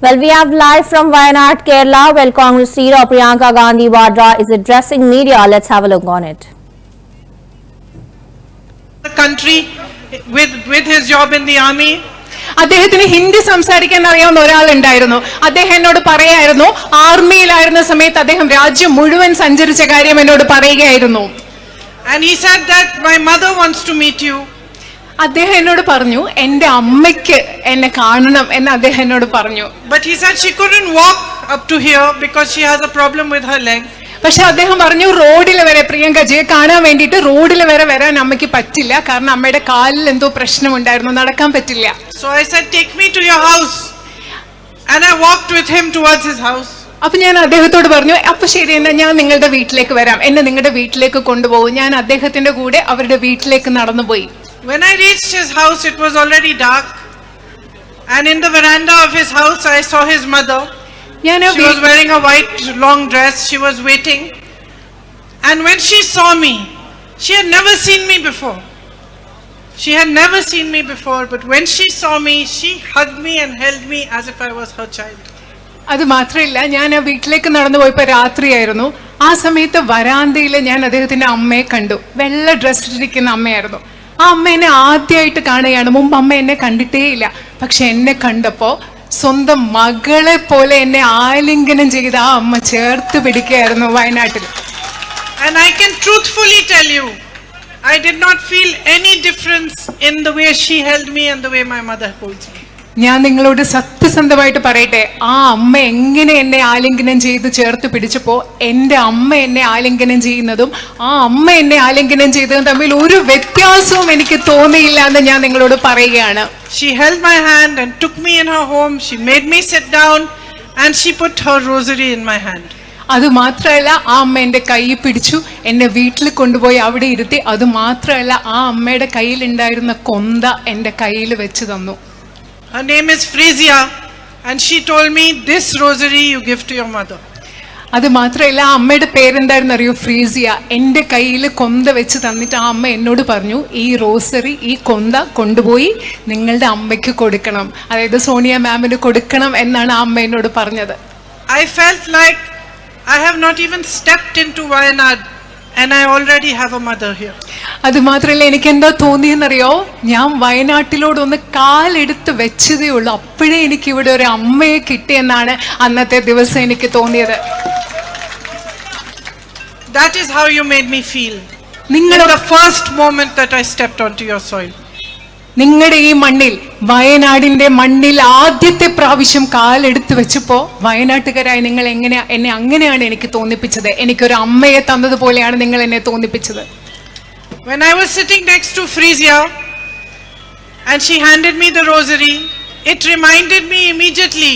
Well, we have live from Wayanad, Kerala, where Congress leader Priyanka Gandhi is addressing media. Let's have a look on it. The country with his job in the army. അദ്ദേഹത്തിന് ഹിന്ദി സംസാരിക്കാൻ അറിയാവുന്ന ഒരാളുണ്ടായിരുന്നു. അദ്ദേഹം എന്നോട് പറയായിരുന്നു, ആർമിയിലായിരുന്ന സമയത്ത് അദ്ദേഹം രാജ്യം മുഴുവൻ സഞ്ചരിച്ച കാര്യം എന്നോട് പറയുകയായിരുന്നു. And he said that my mother wants to meet you. അദ്ദേഹം എന്നോട് പറഞ്ഞു, എന്റെ അമ്മയ്ക്ക് എന്നെ കാണണം എന്ന് അദ്ദേഹം എന്നോട് പറഞ്ഞു. But he said she couldn't walk up to here because she has a problem with her leg. പക്ഷെ അദ്ദേഹം പറഞ്ഞു, റോഡിൽ വരെ പ്രിയങ്കജിയെ കാണാൻ വേണ്ടിയിട്ട് റോഡിൽ വരെ വരാൻ അമ്മയ്ക്ക് പറ്റില്ല, കാരണം അമ്മയുടെ കാലിൽ എന്തോ പ്രശ്നമുണ്ടായിരുന്നു, നടക്കാൻ പറ്റില്ല. So I said, take me to your house. And I walked with him towards his house. അപ്പൊ ഞാൻ അദ്ദേഹത്തോട് പറഞ്ഞു, അപ്പൊ ശരി, എന്നാ ഞാൻ നിങ്ങളുടെ വീട്ടിലേക്ക് വരാം, എന്നെ നിങ്ങളുടെ വീട്ടിലേക്ക് കൊണ്ടുപോകും. ഞാൻ അദ്ദേഹത്തിന്റെ കൂടെ അവരുടെ വീട്ടിലേക്ക് നടന്നുപോയി. When I reached his house, it was already dark. And in the veranda of his house, I saw his mother. She was wearing a white long dress. She was waiting. And when she saw me, she had never seen me before. She had never seen me before. But when she saw me, she hugged me and held me as if I was her child. അത് മാത്രമല്ല, ഞാൻ ആ വീട്ടിലേക്ക് നടന്നു പോയപ്പോൾ രാത്രിയായിരുന്നു. ആ സമയത്ത് വരാന്തയിൽ ഞാൻ അദ്ദേഹത്തിന്റെ അമ്മയെ കണ്ടു. വെള്ള ഡ്രസ്സിലിരിക്കുന്ന അമ്മയായിരുന്നു. ആ അമ്മ എന്നെ ആദ്യമായിട്ട് കാണുകയാണ്. മുമ്പ് അമ്മ എന്നെ കണ്ടിട്ടേ ഇല്ല. പക്ഷെ എന്നെ കണ്ടപ്പോ സ്വന്തം മകളെ പോലെ എന്നെ ആലിംഗനം ചെയ്ത് ആ അമ്മ ചേർത്ത് പിടിക്കുകയായിരുന്നു വയനാട്ടിൽ. And I can truthfully tell you, I did not feel any difference in the way she held me and the way my mother holds me. ഞാൻ നിങ്ങളോട് സത്യസന്ധമായിട്ട് പറയട്ടെ, ആ അമ്മ എങ്ങനെ എന്നെ ആലിംഗനം ചെയ്ത് ചേർത്ത് പിടിച്ചപ്പോ എൻ്റെ അമ്മ എന്നെ ആലിംഗനം ചെയ്യുന്നതും ആ അമ്മ എന്നെ ആലിംഗനം ചെയ്തതും തമ്മിൽ ഒരു വ്യത്യാസവും എനിക്ക് തോന്നിയില്ല എന്ന് ഞാൻ നിങ്ങളോട് പറയുകയാണ്. She held my hand and took me in her home. She made me sit down and she put her rosary in my hand. അത് മാത്രമല്ല, ആ അമ്മ എൻ്റെ കൈ പിടിച്ചു എന്നെ വീട്ടിൽ കൊണ്ടുപോയി അവിടെ ഇരുത്തി. അത് മാത്രമല്ല, ആ അമ്മയുടെ കയ്യിലുണ്ടായിരുന്ന കൊന്ത എൻ്റെ കയ്യിൽ വെച്ച് തന്നു. Her name is Frisia and she told me, this rosary you give to your mother. അത് മാത്രമല്ല, ആ അമ്മയുടെ പേരെന്തായിരുന്നു അറിയോ? ഫ്രീസിയ. എൻ്റെ കയ്യിൽ കൊന്ത വെച്ച് തന്നിട്ട് ആ അമ്മ എന്നോട് പറഞ്ഞു, ഈ റോസറി, ഈ കൊന്ത കൊണ്ടുപോയി നിങ്ങളുടെ അമ്മയ്ക്ക് കൊടുക്കണം, അതായത് സോണിയ മാമിന് കൊടുക്കണം എന്നാണ് ആ അമ്മ എന്നോട് പറഞ്ഞത്. I felt like I have not even stepped into Wayanad and I already have a mother here. അത് മാത്രമല്ല, എനിക്ക് എന്താ തോന്നിയെന്നറിയോ? ഞാൻ വയനാട്ടിലോടൊന്ന് കാലെടുത്ത് വെച്ചതേ ഉള്ളൂ, അപ്പോഴേ എനിക്ക് ഇവിടെ ഒരു അമ്മയെ കിട്ടിയെന്നാണ് അന്നത്തെ ദിവസം എനിക്ക് തോന്നിയത്. That is how you made me feel. The first moment that I stepped onto your soil. നിങ്ങളുടെ ഈ മണ്ണിൽ, വയനാടിന്റെ മണ്ണിൽ ആദ്യത്തെ പ്രാവശ്യം കാലെടുത്ത് വെച്ചപ്പോ വയനാട്ടുകാരായി നിങ്ങൾ എന്നെ അങ്ങനെയാണ് എനിക്ക് തോന്നിപ്പിച്ചത്. എനിക്കൊരു അമ്മയെ തന്നതുപോലെയാണ് നിങ്ങൾ എന്നെ തോന്നിപ്പിച്ചത്. When I was sitting next to Frisia and she handed me the rosary, it reminded me immediately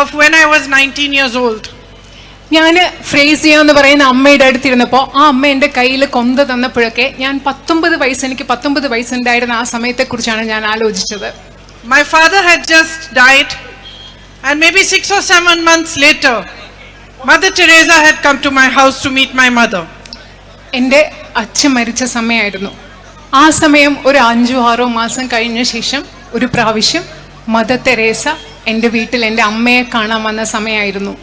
of when I was 19 years old. ഞാൻ ഫ്രേസിയ എന്ന് പറയുന്ന അമ്മയുടെ അടുത്തിരുന്നപ്പോൾ ആ അമ്മ എൻ്റെ കയ്യിൽ കൊന്ത തന്നപ്പോഴൊക്കെ ഞാൻ 19 വയസ്സ്, എനിക്ക് 19 വയസ്സുണ്ടായിരുന്ന ആ സമയത്തെക്കുറിച്ചാണ് ഞാൻ ആലോചിച്ചത്. My father had just died and maybe 6 or 7 months later, Mother Teresa had come to my house to meet my mother. എൻ്റെ അച്ഛൻ മരിച്ച സമയമായിരുന്നു. ആ സമയം ഒരു 5-6 മാസം കഴിഞ്ഞ ശേഷം ഒരു പ്രാവശ്യം മദർ തെരേസ എൻ്റെ വീട്ടിൽ എൻ്റെ അമ്മയെ കാണാൻ വന്ന സമയമായിരുന്നു.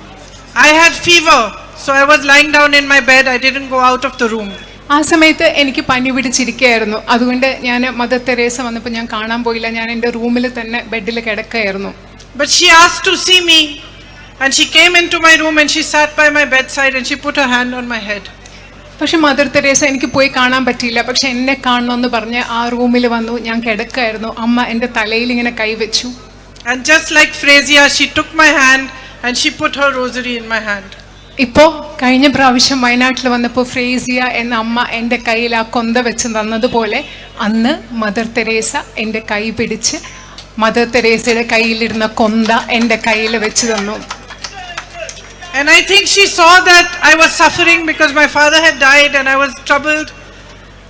I had fever, so I was lying down in my bed. I didn't go out of the room. ആ സമയത്ത് എനിക്ക് പനി പിടിച്ചിരിക്കുകയായിരുന്നു. അതുകൊണ്ട് ഞാൻ മദർ തെരേസ വന്നപ്പോൾ ഞാൻ കാണാൻ പോയില്ല, ഞാൻ എൻ്റെ റൂമിൽ തന്നെ ബെഡിൽ കിടക്കുകയായിരുന്നു. But she asked to see me and she came into my room and she sat by my bedside and she put her hand on my head. പക്ഷെ മദർ തെരേസ എനിക്ക് പോയി കാണാൻ പറ്റിയില്ല. പക്ഷെ എന്നെ കാണണമെന്ന് പറഞ്ഞ് ആ റൂമിൽ വന്നു. ഞാൻ കിടക്കുകയായിരുന്നു. അമ്മ എൻ്റെ തലയിൽ ഇങ്ങനെ കൈവച്ചു. And just like Frisia, she took my hand and she put her rosary in my hand. ഇപ്പോൾ കഴിഞ്ഞ പ്രാവശ്യം വയനാട്ടിൽ വന്നപ്പോൾ ഫ്രേസിയ എന്ന അമ്മ എൻ്റെ കയ്യിൽ ആ കൊന്ത വെച്ച് തന്നതുപോലെ അന്ന് മദർ തെരേസ എൻ്റെ കൈ പിടിച്ച് മദർ തെരേസയുടെ കയ്യിലിരുന്ന കൊന്ത എൻ്റെ കയ്യിൽ വെച്ച് തന്നു. And I think she saw that I was suffering because my father had died and I was troubled,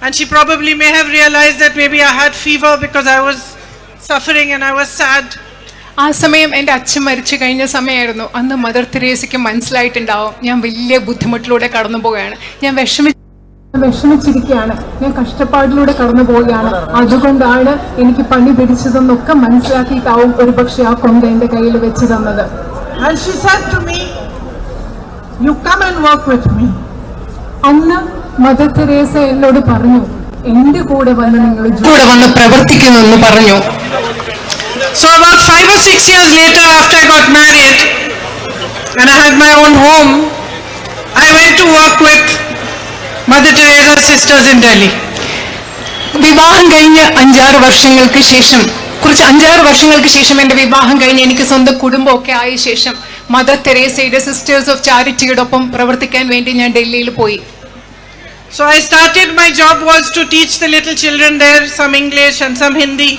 and she probably may have realized that maybe I had fever because I was suffering and I was sad. ആ സമയം എൻ്റെ അച്ഛൻ മരിച്ചു കഴിഞ്ഞ സമയമായിരുന്നു. അന്ന് mother തെരേസയ്ക്ക് മനസ്സിലായിട്ടുണ്ടാവും ഞാൻ വലിയ ബുദ്ധിമുട്ടിലൂടെ കടന്നു പോവുകയാണ്, ഞാൻ വിഷമിച്ചിരിക്കുകയാണ്, ഞാൻ കഷ്ടപ്പാടിലൂടെ കടന്നു പോവുകയാണ്, അതുകൊണ്ടാണ് എനിക്ക് പണി പിടിച്ചതെന്നൊക്കെ മനസ്സിലാക്കിയിട്ടാവും ഒരുപക്ഷെ ആ കൊന്ത എന്റെ കയ്യിൽ വെച്ച് തന്നത്. And she said to me, "You come and work with me." അന്ന് മദർ തെരേസ എന്നോട് പറഞ്ഞു, എന്റെ കൂടെ വന്ന് നിങ്ങൾ പ്രവർത്തിക്കുമെന്ന് പറഞ്ഞു. So about 5 or 6 years later, after I got married and I had my own home, I went to work with Mother Teresa's sisters in Delhi. വിവാഹം കഴിഞ്ഞ് 5-6 വർഷങ്ങൾക്ക് ശേഷം എന്റെ വിവാഹം കഴിഞ്ഞ് എനിക്ക് സ്വന്തം കുടുംബമൊക്കെ ആയ ശേഷം മദർ തെരേസയുടെ സിസ്റ്റേഴ്സ് ഓഫ് ചാരിറ്റിയോടൊപ്പം പ്രവർത്തിക്കാൻ വേണ്ടി ഞാൻ ഡൽഹിയിൽ പോയി. So I started, my job was to teach the little children there some English and some Hindi.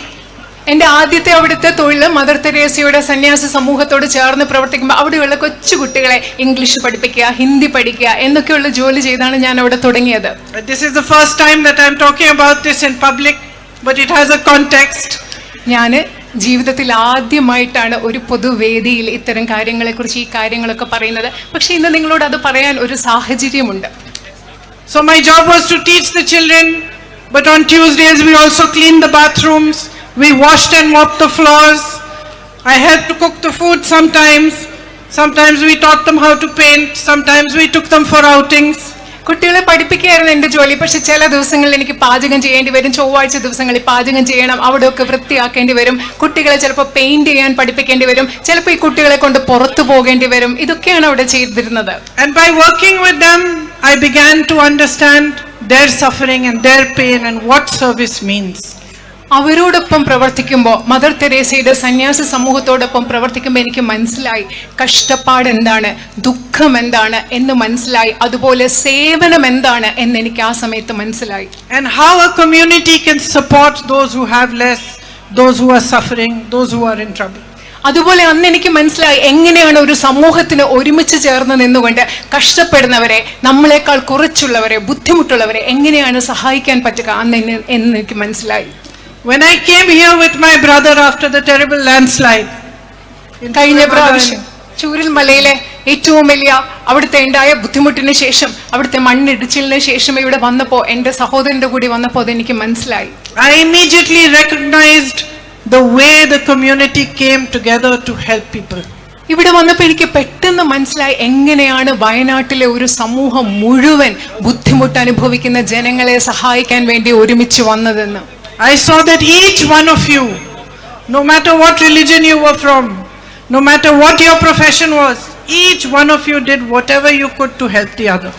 എന്റെ ആദ്യത്തെ അവിടുത്തെ തൊഴിൽ മദർ തെരേസയുടെ സന്യാസ സമൂഹത്തോട് ചേർന്ന് പ്രവർത്തിക്കുമ്പോൾ അവിടെയുള്ള കൊച്ചു കുട്ടികളെ ഇംഗ്ലീഷ് പഠിപ്പിക്കുക, ഹിന്ദി പഠിക്കുക എന്നൊക്കെയുള്ള ജോലി ചെയ്താണ് ഞാൻ അവിടെ തുടങ്ങിയത്. This is the first time that I am talking about this in public, but it has a context. ഞാൻ ജീവിതത്തിൽ ആദ്യമായിട്ടാണ് ഒരു പൊതുവേദിയിൽ ഇത്തരം കാര്യങ്ങളെക്കുറിച്ച് ഈ കാര്യങ്ങളൊക്കെ പറയുന്നത്. പക്ഷെ ഇന്ന് നിങ്ങളോട് അത് പറയാൻ ഒരു സാഹചര്യമുണ്ട്. So my job was to teach the children, but on Tuesdays we also cleaned the bathrooms, we washed and mopped the floors. I helped to cook the food sometimes. Sometimes we taught them how to paint, sometimes we took them for outings. കുട്ടികളെ പഠിപ്പിക്കുകയായിരുന്നു എന്റെ ജോലി. പക്ഷെ ചില ദിവസങ്ങളിൽ എനിക്ക് പാചകം ചെയ്യേണ്ടി വരും. ചൊവ്വാഴ്ച ദിവസങ്ങളിൽ പാചകം ചെയ്യണം, അവിടെയൊക്കെ വൃത്തിയാക്കേണ്ടി വരും. കുട്ടികളെ ചിലപ്പോൾ പെയിന്റ് ചെയ്യാൻ പഠിപ്പിക്കേണ്ടി വരും, ചിലപ്പോൾ ഈ കുട്ടികളെ കൊണ്ട് പുറത്തു പോകേണ്ടി വരും. ഇതൊക്കെയാണ് അവിടെ ചെയ്തിരുന്നത്. And by working with them, I began to understand their suffering and their pain and what service means. അവരോടൊപ്പം പ്രവർത്തിക്കുമ്പോൾ, മദർ തെരേസയുടെ സന്യാസ സമൂഹത്തോടൊപ്പം പ്രവർത്തിക്കുമ്പോൾ എനിക്ക് മനസ്സിലായി കഷ്ടപ്പാട് എന്താണ്, ദുഃഖം എന്താണ് എന്ന് മനസ്സിലായി. അതുപോലെ സേവനം എന്താണ് എന്ന് എനിക്ക് ആ സമയത്ത് മനസ്സിലായി. And how a community can support those who have less, those who are suffering, those who are in trouble. അതുപോലെ അന്ന് എനിക്ക് മനസ്സിലായി എങ്ങനെയാണ് ഒരു സമൂഹത്തിന് ഒരുമിച്ച് ചേർന്ന് നിന്നുകൊണ്ട് കഷ്ടപ്പെടുന്നവരെ, നമ്മളെക്കാൾ കുറച്ചുള്ളവരെ, ബുദ്ധിമുട്ടുള്ളവരെ എങ്ങനെയാണ് സഹായിക്കാൻ പറ്റുക എന്ന് എനിക്ക് മനസ്സിലായി. When I came here with my brother after the terrible landslide, കഴിഞ്ഞ പ്രാവശ്യം ചൂരൽ മലയിലെ ഏറ്റവും വലിയ അവിടുത്തെ ഉണ്ടായ ബുദ്ധിമുട്ടിന് ശേഷം, അവിടുത്തെ മണ്ണിടിച്ചിലിന് ശേഷം ഇവിടെ വന്നപ്പോൾ, എന്റെ സഹോദരന്റെ കൂടി വന്നപ്പോൾ അതെനിക്ക് മനസ്സിലായി. I immediately recognized the way the community came together to help people. ഇവിടെ വന്നപ്പോൾ എനിക്ക് പെട്ടെന്ന് മനസ്സിലായി എങ്ങനെയാണ് വയനാട്ടിലെ ഒരു സമൂഹം മുഴുവൻ ബുദ്ധിമുട്ട് അനുഭവിക്കുന്ന ജനങ്ങളെ സഹായിക്കാൻ വേണ്ടി ഒരുമിച്ച് വന്നതെന്ന്. I saw that each one of you, no matter what religion you were from, no matter what your profession was, each one of you did whatever you could to help the other.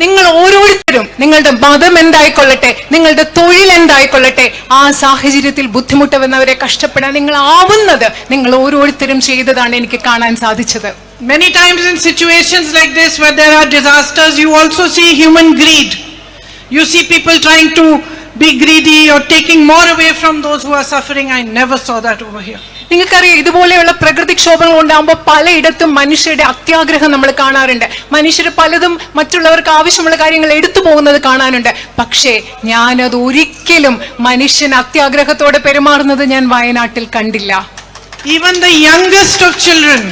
നിങ്ങൾ ഓരോരുത്തരും നിങ്ങളുടെ മതം എന്തായിക്കൊള്ളട്ടെ, നിങ്ങളുടെ തൊഴിൽ എന്തായിക്കൊള്ളട്ടെ, ആ സാഹചര്യത്തിൽ ബുദ്ധിമുട്ടുന്നവരെ കഷ്ടപ്പെടാൻ നിങ്ങൾ ആവുന്നത് നിങ്ങൾ ഓരോരുത്തരും ചെയ്തതാണ് എനിക്ക് കാണാൻ സാധിച്ചത്. Many times in situations like this where there are disasters, you also see human greed. You see people trying to be greedy or taking more away from those who are suffering. I never saw that over here. നിങ്ങൾക്കറിയാം, ഇതുപോലെയുള്ള പ്രകൃതിക്ഷോഭങ്ങൾ ഉണ്ടാകുമ്പോൾ പലയിടത്തും മനുഷ്യരുടെ അത്യാഗ്രഹം നമ്മൾ കാണാറുണ്ട്. മനുഷ്യർ പലതും മറ്റുള്ളവർക്ക് ആവശ്യമുള്ള കാര്യങ്ങൾ എടുത്തു പോകുന്നത് കാണാനുണ്ട്. പക്ഷേ ഞാനത് ഒരിക്കലും മനുഷ്യൻ അത്യാഗ്രഹത്തോടെ പെരുമാറുന്നത് ഞാൻ വയനാട്ടിൽ കണ്ടില്ല. Even the youngest of children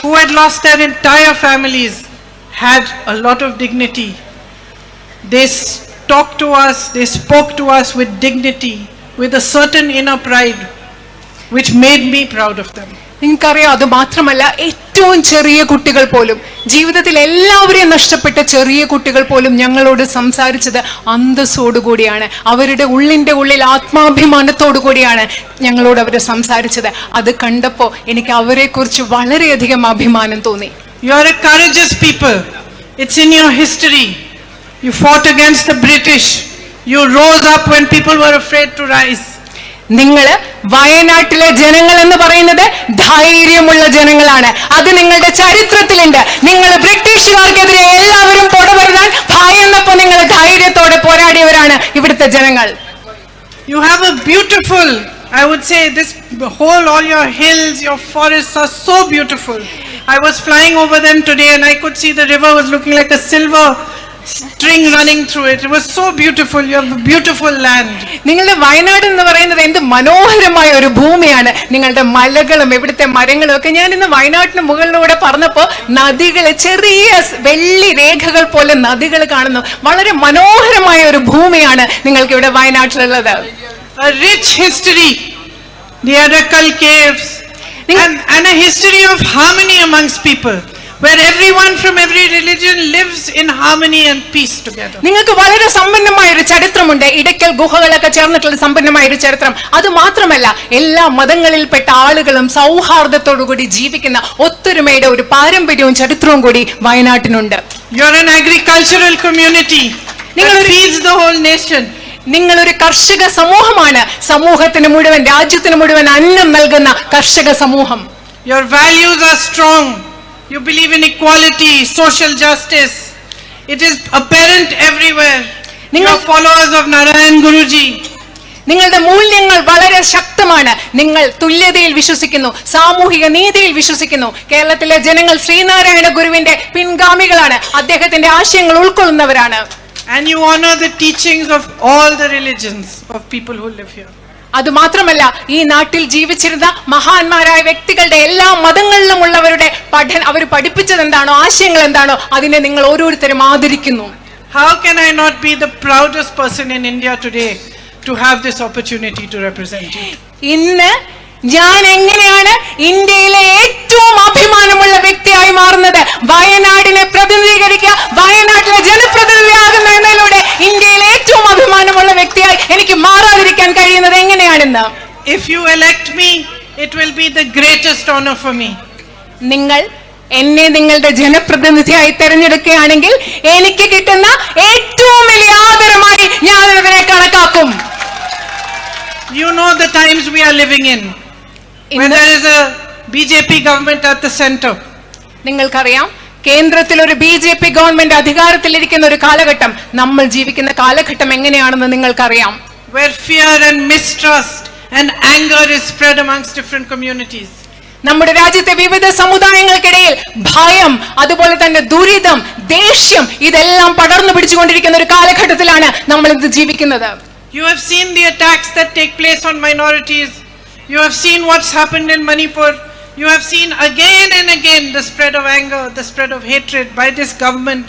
who had lost their entire families had a lot of dignity. They talked to us, they spoke to us with dignity, with a certain inner pride, which made me proud of them. നിങ്ങൾക്കറിയാം, അത് മാത്രമല്ല, ഏറ്റവും ചെറിയ കുട്ടികൾ പോലും, ജീവിതത്തിൽ എല്ലാവരെയും നഷ്ടപ്പെട്ട ചെറിയ കുട്ടികൾ പോലും ഞങ്ങളോട് സംസാരിച്ചത് അന്തസ്സോടുകൂടിയാണ്. അവരുടെ ഉള്ളിൽ ആത്മാഭിമാനത്തോടു കൂടിയാണ് ഞങ്ങളോട് അവർ സംസാരിച്ചത്. അത് കണ്ടപ്പോൾ എനിക്ക് അവരെ കുറിച്ച് വളരെയധികം അഭിമാനം തോന്നി. You are a courageous people. It's in your history. You fought against the British. You rose up when people were afraid to rise. നിങ്ങൾ വയനാട്ടിലെ ജനങ്ങൾ എന്ന് പറയുന്നത് ധൈര്യമുള്ള ജനങ്ങളാണ്. അത് നിങ്ങളുടെ ചരിത്രത്തിലുണ്ട്. നിങ്ങൾ ബ്രിട്ടീഷുകാർക്കെതിരെ എല്ലാവരും പൊടവരുതാൻ ഭയന്നപ്പോൾ നിങ്ങൾ ധൈര്യത്തോടെ പോരാടിയവരാണ് ഇവിടുത്തെ ജനങ്ങൾ. You have a beautiful, I would say, this whole, all your hills, your forests are so beautiful. I was flying over them today and I could see the river was looking like a silver string running through it. It was so beautiful. You have a beautiful land. നിങ്ങളുടെ വയനാട് എന്ന് പറയുന്നത് എന്ത് മനോഹരമായ ഒരു ഭൂമിയാണ്. നിങ്ങളുടെ മലകളും ഇവിടുത്തെ മരങ്ങളും ഒക്കെ. ഞാൻ ഇന്ന് വയനാട്ടിന് മുകളിലൂടെ പറഞ്ഞപ്പോൾ നദികൾ, ചെറിയ വെള്ളി രേഖകൾ പോലെ നദികൾ കാണുന്നു. വളരെ മനോഹരമായ ഒരു ഭൂമിയാണ് നിങ്ങൾക്ക് ഇവിടെ വയനാട്ടിലുള്ളത്. A rich history, the Arakal caves, and a history of harmony amongst people, where everyone from every religion lives in harmony and peace together. നിങ്ങൾക്ക് വളരെ സമ്പന്നമായ ഒരു ചരിത്രമുണ്ട്. ഇടയ്ക്കൽ ഗുഹകളൊക്കെ ചേർന്നിട്ടുള്ള സമ്പന്നമായ ഒരു ചരിത്രം. അത് മാത്രമല്ല, എല്ലാ മതങ്ങളിൽപ്പെട്ട ആളുകളും സൗഹാർദ്ദത്തോടുകൂടി ജീവിക്കുന്ന ഒത്തൊരുമയുടെ ഒരു പാരമ്പര്യവും ചരിത്രവും കൂടി വയനാട്ടിനുണ്ട്. You are an agricultural community that feeds the whole nation. നിങ്ങൾ ഒരു കർഷക സമൂഹമാണ്. സമൂഹത്തിന് മുഴുവൻ, രാജ്യത്തിന് മുഴുവൻ അന്നം നൽകുന്ന കർഷക സമൂഹം. Your values are strong. You believe in equality, social justice. It is apparent everywhere. You are followers of Narayan Guruji. നിങ്ങളുടെ മൂല്യങ്ങൾ വളരെ ശക്തമാണ്. നിങ്ങൾ തുല്യതയിൽ വിശ്വസിക്കുന്നു, സാമൂഹിക നീതിയിൽ വിശ്വസിക്കുന്നു. കേരളത്തിലെ ജനങ്ങൾ ശ്രീനാരായണ ഗുരുവിന്റെ പിൻഗാമികളാണ്. അദ്ദേഹത്തിന്റെ ആശയങ്ങൾ ഉൾക്കൊള്ളുന്നവരാണ്. And you honor the teachings of all the religions of people who live here. അതുമാത്രമല്ല, ഈ നാട്ടിൽ ജീവിച്ചിരുന്ന മഹാന്മാരായ വ്യക്തികളുടെ എല്ലാ മതങ്ങളിലും ഉള്ളവരുടെ അവർ പഠിപ്പിച്ചത് എന്താണോ, ആശയങ്ങൾ എന്താണോ, അതിനെ നിങ്ങൾ ഓരോരുത്തരും ആദരിക്കുന്നു. How can I not be the proudest person in India today to have this opportunity to represent you? ഇന്ന് ഞാൻ എങ്ങനെയാണ് ഇന്ത്യയിലെ ഏറ്റവും അഭിമാനമുള്ള വ്യക്തിയായി മാറുന്നത്? വയനാടിനെ പ്രതിനിധീകരിക്കുക, വയനാട്ടിലെ ജനപ്രതിനിധിയാകുന്ന എന്നതിലൂടെ ഇന്ത്യയിലെ ഏറ്റവും അഭിമാനമുള്ള വ്യക്തിയായി എനിക്ക് മാറാതിരിക്കാൻ കഴിയുന്നത് എങ്ങനെയാണെന്ന്. If you elect me, it will be the greatest honor for me. നിങ്ങൾ എന്നെ നിങ്ങളുടെ ജനപ്രതിനിധിയായി തെരഞ്ഞെടുക്കുകയാണെങ്കിൽ എനിക്ക് കിട്ടുന്ന ഏറ്റവും വലിയ ആദരമായി ഞാൻ അതിനെ കണക്കാക്കും. You know the times we are living in, when there is a BJP government at the center. നിങ്ങൾക്കറിയാം, കേന്ദ്രത്തിൽ ഒരു BJP ഗവൺമെന്റ് അധികാരത്തിലിരിക്കുന്ന ഒരു കാലഘട്ടം, നമ്മൾ ജീവിക്കുന്ന കാലഘട്ടം എങ്ങനെയാണെന്ന് നിങ്ങൾക്കറിയാം. Where fear and mistrust and anger is spread amongst different communities. നമ്മുടെ രാജ്യത്തെ വിവിധ സമുദായങ്ങൾക്കിടയിൽ ഭയം, അതുപോലെ തന്നെ ദുരിതം, ദേഷ്യം, ഇതെല്ലാം പടർന്നു പിടിച്ചുകൊണ്ടിരിക്കുന്ന ഒരു കാലഘട്ടത്തിലാണ് നമ്മൾ ഇന്ന് ജീവിക്കുന്നത്. You have seen the attacks that take place on minorities. You have seen what's happened in Manipur. You have seen again and again the spread of anger, the spread of hatred by this government,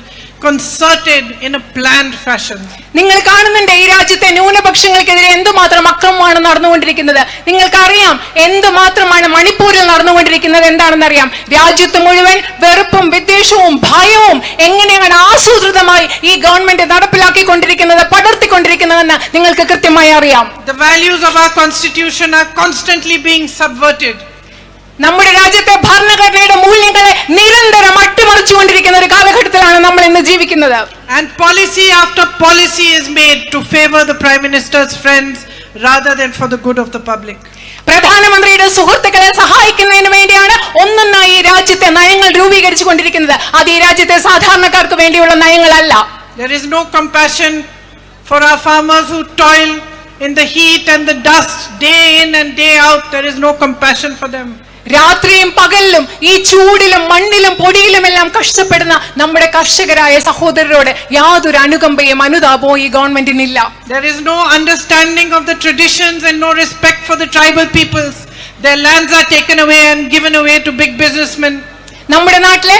concerted in a planned fashion. നിങ്ങൾ കാണുന്നുണ്ട് ഈ രാജ്യത്തെ ന്യൂനപക്ഷങ്ങൾക്കെതിരെ എന്തുമാത്രം അക്രമമാണ് നടന്നുകൊണ്ടിരിക്കുന്നത്. നിങ്ങൾക്കറിയാം എന്തുമാത്രമാണ് മണിപ്പൂരിൽ നടന്നുകൊണ്ടിരിക്കുന്നത്. എന്താണെന്ന് അറിയാം. രാജ്യത്ത് മുഴുവൻ വെറുപ്പും വിദ്വേഷവും ഭയവും എങ്ങനെയാണ് ആസൂത്രിതമായി ഈ ഗവൺമെന്റ് നടപ്പിലാക്കിക്കൊണ്ടിരിക്കുന്നത്, പടർത്തിക്കൊണ്ടിരിക്കുന്നതെന്ന് നിങ്ങൾക്ക് കൃത്യമായി അറിയാം. The values of our constitution are constantly being subverted. നമ്മുടെ രാജ്യത്തെ ഭരണഘടനയുടെ മൂല്യങ്ങളെ നിരന്തരം അട്ടിമറിച്ചുകൊണ്ടിരിക്കുന്ന ഒരു കാലഘട്ടത്തിലാണ് നമ്മൾ ഇന്ന് ജീവിക്കുന്നത്. And policy after policy is made to favor the Prime Minister's friends rather than for the good of the public. പ്രധാനമന്ത്രിയുടെ സുഹൃത്തുക്കളെ സഹായിക്കുന്നതിന് വേണ്ടിയാണ് ഒന്നൊന്നായി ഈ രാജ്യത്തെ നയങ്ങൾ രൂപീകരിച്ചുകൊണ്ടിരിക്കുന്നത്. അത് ഈ രാജ്യത്തെ സാധാരണക്കാർക്ക് വേണ്ടിയുള്ള നയങ്ങളല്ല. There is no compassion for our farmers who toil in the heat and the dust day in and day out. There is no compassion for them. രാത്രിയും പകലിലും ഈ ചൂടിലും മണ്ണിലും പൊടിയിലുമെല്ലാം കഷ്ടപ്പെടുന്ന നമ്മുടെ കർഷകരായ സഹോദരരോട് യാതൊരു അനുകമ്പയും അനുതാപവും ഈ ഗവൺമെന്റിനില്ല. There is no understanding of the traditions and no respect for the tribal peoples. Their lands are taken away and given away to big businessmen. നമ്മുടെ നാട്ടിലെ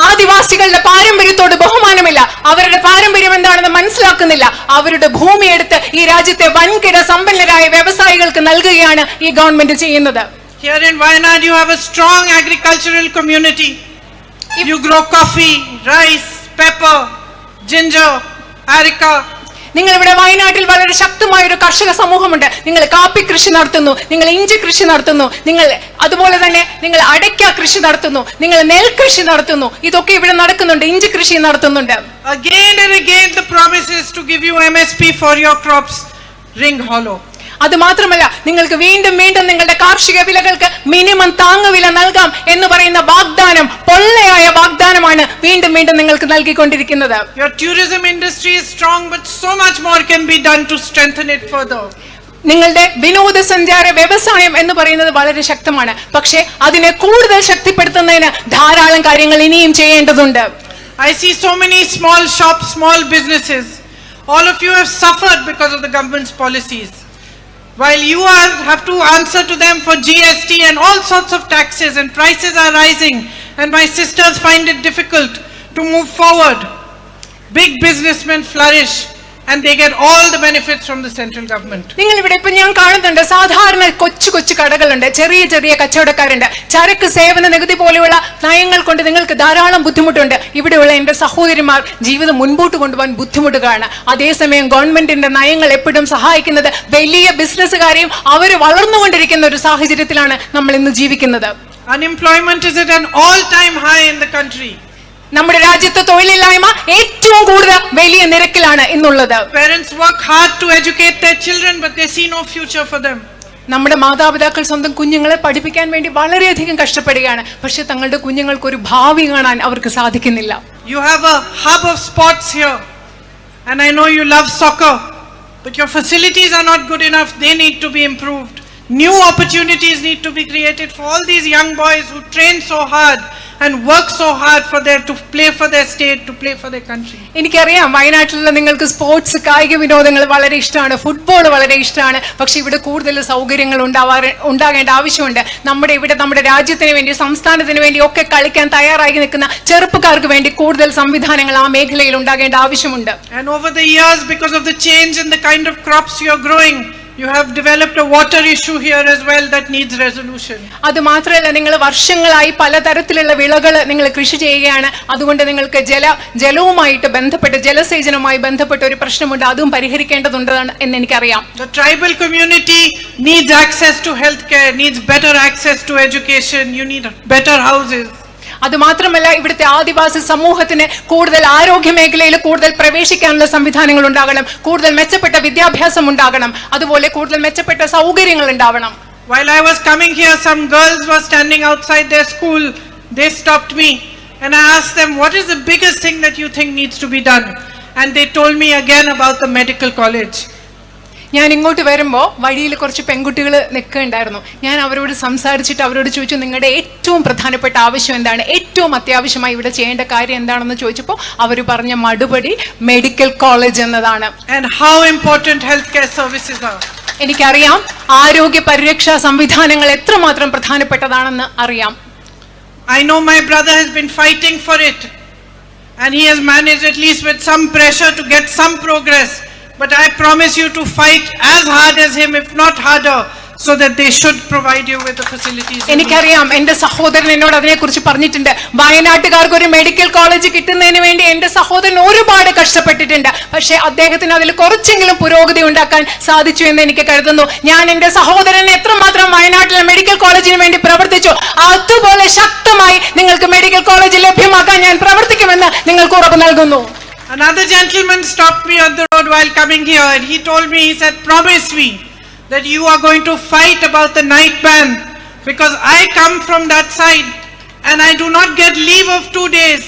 ആദിവാസികളുടെ പാരമ്പര്യത്തോട് ബഹുമാനമില്ല. അവരുടെ പാരമ്പര്യം എന്താണെന്ന് മനസ്സിലാക്കുന്നില്ല. അവരുടെ ഭൂമി എടുത്ത് ഈ രാജ്യത്തെ വൻകിട സമ്പന്നരായ വ്യവസായികൾക്ക് നൽകുകയാണ് ഈ ഗവൺമെന്റ് ചെയ്യുന്നത്. Here in Wayanad you have a strong agricultural community. You grow coffee, rice, pepper, ginger, areca. നിങ്ങൾ ഇവിടെ വയനാട്ടിൽ വളരെ ശക്തമായ ഒരു കർഷക സമൂഹമുണ്ട്. നിങ്ങൾ കാപ്പി കൃഷി നടത്തുന്നു, നിങ്ങൾ ഇഞ്ചി കൃഷി നടത്തുന്നു, നിങ്ങൾ അതുപോലെ തന്നെ നിങ്ങൾ അടയ്ക്ക കൃഷി നടത്തുന്നു, നിങ്ങൾ നെൽകൃഷി നടത്തുന്നു. ഇതൊക്കെ ഇവിടെ നടക്കുന്നുണ്ട്. ഇഞ്ചി കൃഷി നടത്തുന്നുണ്ട്. Again and again the promises to give you MSP for your crops ring hollow. അത് മാത്രമല്ല, നിങ്ങൾക്ക് വീണ്ടും വീണ്ടും നിങ്ങളുടെ കാർഷിക വിലകൾക്ക് മിനിമം താങ്ങുവില നൽകാം എന്ന് പറയുന്ന വാഗ്ദാനം പൊള്ളയായ വാഗ്ദാനമാണ് വീണ്ടും വീണ്ടും നിങ്ങൾക്ക് നൽകിക്കൊണ്ടിരിക്കുന്നത്. Your tourism industry is strong, but so much more can be done to strengthen it further. നിങ്ങളുടെ വിനോദസഞ്ചാര വ്യവസായം എന്ന് പറയുന്നത് വളരെ ശക്തമാണ്. പക്ഷേ അതിനെ കൂടുതൽ ശക്തിപ്പെടുത്തുന്നതിന് ധാരാളം കാര്യങ്ങൾ ഇനിയും ചെയ്യേണ്ടതുണ്ട്. I see so many small shops, small businesses. All of you have suffered because of the government's policies. While you have to answer to them for GST and all sorts of taxes, and prices are rising, and my sisters find it difficult to move forward. Big businessmen flourish and they get all the benefits from the central government. നിങ്ങൾ ഇവിടെ ഇപ്പൊ ഞാൻ കാണുന്നുണ്ട് സാധാരണ കൊച്ചു കൊച്ചു കടകളുണ്ട്, ചെറിയ ചെറിയ കച്ചവടക്കാരുണ്ട്. ചരക്ക് സേവന നികുതി പോലെയുള്ള നയങ്ങൾ കൊണ്ട് നിങ്ങൾക്ക് ധാരാളം ബുദ്ധിമുട്ടുണ്ട്. ഇവിടെയുള്ള എന്റെ സഹോദരിമാർ ജീവിതം മുൻപോട്ട് കൊണ്ടുപോകാൻ ബുദ്ധിമുട്ടുകയാണ്. അതേസമയം ഗവൺമെന്റിന്റെ നയങ്ങൾ എപ്പോഴും സഹായിക്കുന്നത് വലിയ ബിസിനസ്സുകാരെയും അവർ വളർന്നുകൊണ്ടിരിക്കുന്ന ഒരു സാഹചര്യത്തിലാണ് നമ്മൾ ഇന്ന് ജീവിക്കുന്നത്. Unemployment is at an all-time high in the country. നമ്മുടെ രാജ്യത്ത് തൊഴിലില്ലായ്മ ഏറ്റവും കൂടുതൽ വലിയ നിരക്കിലാണ് ഇന്നുള്ളത്. Parents work hard to educate their children, but they see no future for them. നമ്മുടെ മാതാപിതാക്കൾ സ്വന്തം കുഞ്ഞുങ്ങളെ പഠിപ്പിക്കാൻ വേണ്ടി വളരെയധികം കഷ്ടപ്പെടുകയാണ്. പക്ഷെ തങ്ങളുടെ കുഞ്ഞുങ്ങൾക്ക് ഒരു ഭാവി കാണാൻ അവർക്ക് സാധിക്കുന്നില്ല. You have a hub of sports here, and I know you love soccer, but your facilities are not good enough. They need to be improved. New opportunities need to be created for all these young boys who train so hard and work so hard to play for their state, to play for their country. എനിക്കറിയാം വയനാട്ടിലുള്ള നിങ്ങൾക്ക് sports കായിക വിനോദങ്ങൾ വളരെ ഇഷ്ടമാണ്, football വളരെ ഇഷ്ടമാണ്. പക്ഷെ ഇവിടെ കൂടുതൽ സൗകര്യങ്ങൾ ഉണ്ടാകേണ്ട ആവശ്യമുണ്ട്. നമ്മുടെ രാജ്യത്തിന് വേണ്ടി, സംസ്ഥാനത്തിന് വേണ്ടി ഒക്കെ കളിക്കാൻ തയ്യാറായി നിൽക്കുന്ന ചെറുപ്പക്കാർക്ക് വേണ്ടി കൂടുതൽ സംവിധാനങ്ങൾ ആ മേഖലയിൽ ഉണ്ടാകേണ്ട ആവശ്യമുണ്ട്. And over the years, because of the change in the kind of crops you are growing, you have developed a water issue here as well that needs resolution. അത് മാത്രമല്ല, നിങ്ങൾ വർഷങ്ങളായി പലതരത്തിലുള്ള വിളകൾ നിങ്ങൾ കൃഷി ചെയ്യുകയാണ്. അതുകൊണ്ട് നിങ്ങൾക്ക് ജലവുമായിട്ട് ബന്ധപ്പെട്ട്, ജലസേചനവുമായി ബന്ധപ്പെട്ട ഒരു പ്രശ്നമുണ്ട്. അതും പരിഹരിക്കേണ്ടതുണ്ടെന്ന് എന്ന് എനിക്കറിയാം. The tribal community needs access to healthcare, needs better access to education. You need better houses. അത് മാത്രമല്ല, ഇവിടുത്തെ ആദിവാസി സമൂഹത്തിന് കൂടുതൽ ആരോഗ്യ മേഖലയിൽ കൂടുതൽ പ്രവേശിക്കാനുള്ള സംവിധാനങ്ങൾ ഉണ്ടാകണം, കൂടുതൽ മെച്ചപ്പെട്ട വിദ്യാഭ്യാസം ഉണ്ടാകണം, അതുപോലെ കൂടുതൽ മെച്ചപ്പെട്ട സൗകര്യങ്ങൾ ഉണ്ടാവണം. While I was coming here, some girls were standing outside their school. They stopped me and I asked them, what is the biggest thing that you think needs to be done? And they told me again about the medical college. ഞാൻ ഇങ്ങോട്ട് വരുമ്പോൾ വഴിയിൽ കുറച്ച് പെൺകുട്ടികൾ നിൽക്കുന്നുണ്ടായിരുന്നു. ഞാൻ അവരോട് സംസാരിച്ചിട്ട് അവരോട് ചോദിച്ചു, നിങ്ങളുടെ ഏറ്റവും പ്രധാനപ്പെട്ട ആവശ്യം എന്താണ്, ഏറ്റവും അത്യാവശ്യമായി ഇവിടെ ചെയ്യേണ്ട കാര്യം എന്താണെന്ന് ചോദിച്ചപ്പോൾ അവർ പറഞ്ഞ മറുപടി മെഡിക്കൽ കോളേജ് എന്നതാണ്. And how important healthcare services are. എനിക്കറിയാം ആരോഗ്യ പരിരക്ഷാ സംവിധാനങ്ങൾ എത്രമാത്രം പ്രധാനപ്പെട്ടതാണെന്ന് അറിയാം. I know my brother has been fighting for it and he has managed, at least with some pressure, to get some progress. But I promise you to fight as hard as him, if not harder, so that they should provide you with the facilities. എനിക്കറിയാം, എന്റെ സഹോദരൻ എന്നോട് അതിനെക്കുറിച്ച് പറഞ്ഞിട്ടുണ്ട്. വയനാട്ടുകാർക്ക് ഒരു medical college കിട്ടുന്നതിന് വേണ്ടി എന്റെ സഹോദരൻ ഒരുപാട് കഷ്ടപ്പെട്ടിട്ടുണ്ട്. പക്ഷേ അദ്ദേഹത്തിന് അതിൽ കുറച്ചെങ്കിലും പുരോഗതി ഉണ്ടാക്കാൻ സാധിച്ചു എന്ന് എനിക്ക് കരുതുന്നു. ഞാൻ എന്റെ സഹോദരന് എത്രമാത്രം വയനാട്ടിലെ മെഡിക്കൽ കോളേജിന് വേണ്ടി പ്രവർത്തിച്ചു, അതുപോലെ ശക്തമായി നിങ്ങൾക്ക് മെഡിക്കൽ കോളേജ് ലഭ്യമാക്കാൻ ഞാൻ പ്രവർത്തിക്കുമെന്ന് നിങ്ങൾക്ക് ഉറപ്പ് നൽകുന്നു. Another gentleman stopped me on the road while coming here and he told me, he said, promise me that you are going to fight about the night ban, because I come from that side and I do not get leave of 2 days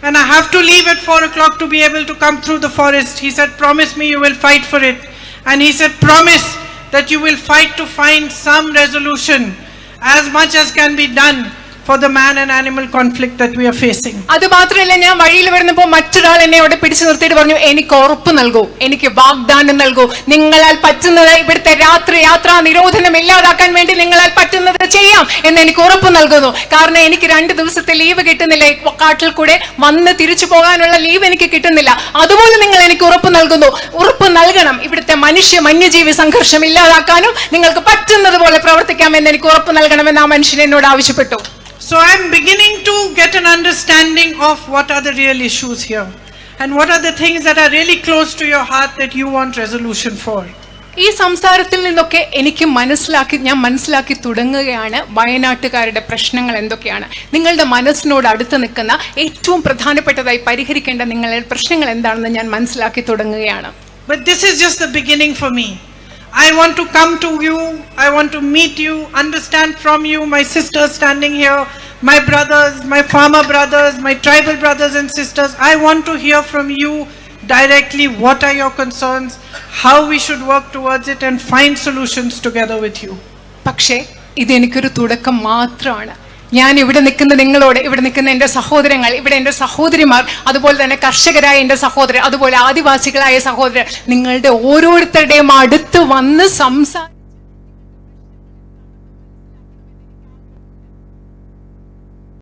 and I have to leave at 4 o'clock to be able to come through the forest. He said, promise me you will fight for it. And he said, promise that you will fight to find some resolution, as much as can be done, for the man and animal conflict that we are facing. അത് മാത്രമല്ല, ഞാൻ വഴിയിൽ വരുന്നപ്പോൾ മറ്റൊരാൾ എന്നെ അവിടെ പിടിച്ചു നിർത്തിയിട്ട് പറഞ്ഞു, എനിക്ക് ഉറപ്പ് നൽകൂ, എനിക്ക് വാഗ്ദാനം നൽകൂ, നിങ്ങളാൽ പറ്റുന്നത് ഇവിടുത്തെ രാത്രി യാത്രാ നിരോധനം ഇല്ലാതാക്കാൻ വേണ്ടി നിങ്ങളാൽ പറ്റുന്നത് ചെയ്യാം എന്ന് എനിക്ക് ഉറപ്പ് നൽകുന്നു. കാരണം എനിക്ക് 2 ദിവസത്തെ ലീവ് കിട്ടുന്നില്ല, കാട്ടിൽ കൂടെ വന്ന് തിരിച്ചു പോകാനുള്ള ലീവ് എനിക്ക് കിട്ടുന്നില്ല. അതുപോലെ നിങ്ങൾ എനിക്ക് ഉറപ്പ് നൽകുന്നു, ഉറപ്പ് നൽകണം, ഇവിടുത്തെ വന്യജീവി സംഘർഷം ഇല്ലാതാക്കാനും നിങ്ങൾക്ക് പറ്റുന്നത് പോലെ പ്രവർത്തിക്കാം എന്ന് എനിക്ക് ഉറപ്പ് നൽകണമെന്ന് ആ മനുഷ്യൻ എന്നോട് ആവശ്യപ്പെട്ടു. So I am beginning to get an understanding of what are the real issues here and what are the things that are really close to your heart that you want resolution for. ഈ സംസാരത്തിൽ നിന്നൊക്കെ ഞാൻ മനസ്സിലാക്കി തുടങ്ങുകയാണ് വയനാട്ടുകാരുടെ പ്രശ്നങ്ങൾ എന്തൊക്കെയാണ്. നിങ്ങളുടെ മനസ്സിനോട് അടുത്ത് നിൽക്കുന്ന ഏറ്റവും പ്രധാനപ്പെട്ടതായി പരിഹരിക്കേണ്ട നിങ്ങളുടെ പ്രശ്നങ്ങൾ എന്താണെന്ന് ഞാൻ മനസ്സിലാക്കി തുടങ്ങുകയാണ്. But this is just the beginning for me. I want to come to you, I want to meet you, understand from you, my sisters standing here, my brothers, my farmer brothers, my tribal brothers and sisters. I want to hear from you directly what are your concerns, how we should work towards it and find solutions together with you. പക്ഷേ ഇത് എനിക്കൊരു തുടക്കം മാത്രമാണ്. ഞാൻ ഇവിടെ നിൽക്കുന്ന നിങ്ങളോട്, ഇവിടെ നിൽക്കുന്ന എൻ്റെ സഹോദരങ്ങൾ, ഇവിടെ എൻ്റെ സഹോദരിമാർ, അതുപോലെ തന്നെ കർഷകരായ എൻ്റെ സഹോദരൻ, അതുപോലെ ആദിവാസികളായ സഹോദരൻ, നിങ്ങളുടെ ഓരോരുത്തരുടെയും അടുത്ത് വന്ന്